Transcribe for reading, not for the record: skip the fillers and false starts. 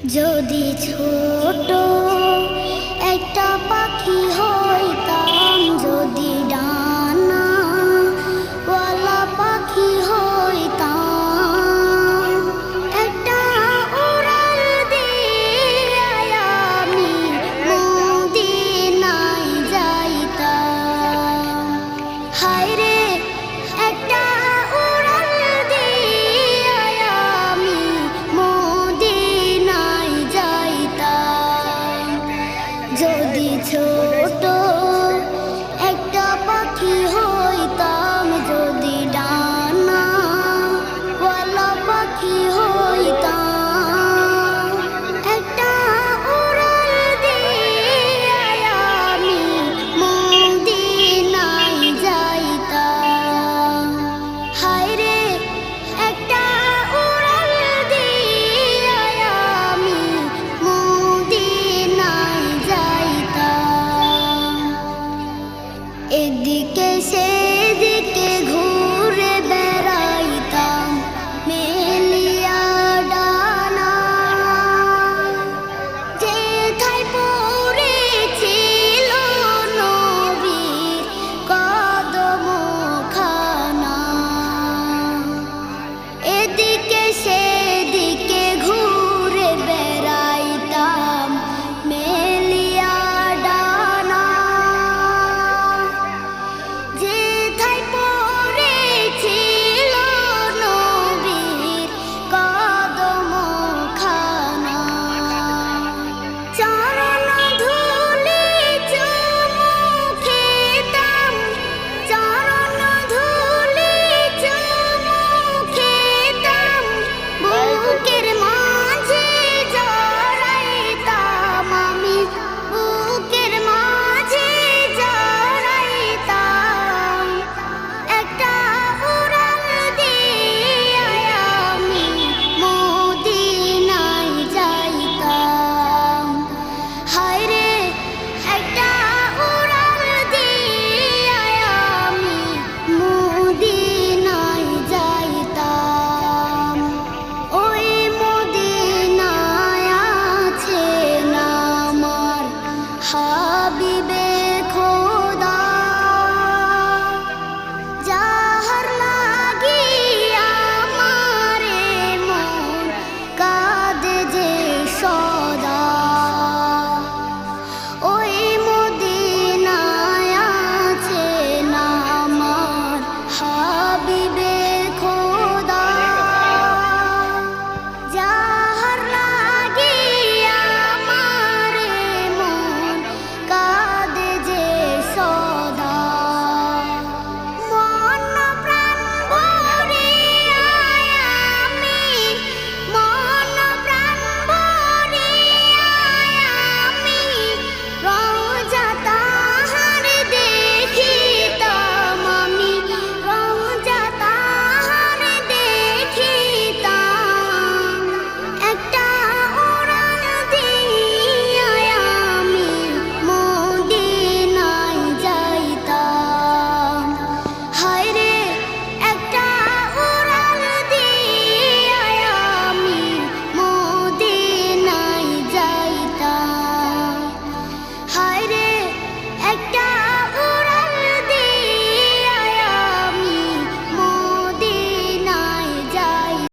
যদি ছোট একটা পাখি হইতাম, যদি ডানাওয়ালা পাখি হইতাম, একটা উড়াল দিয়া আমি মদিনায় যাইতাম। হায়রে একটা উড়াল দিয়া আমি মদিনায় যাইতাম। যদি ছোট একটা পাখি হইতাম, যদি ডানাওয়ালা পাখি হইতাম, একটা উড়াল দিয়া আমি মদিনায় যাইতাম। হায়রে একটা উড়াল দিয়া আমি মদিনায় যাইতাম। এদিকে সেদিকে ঘুরে বেড়াইতাম মেলিয়া ডানা, যেথায় পড়েছিল নবীর কদমখানা। এদিকে সে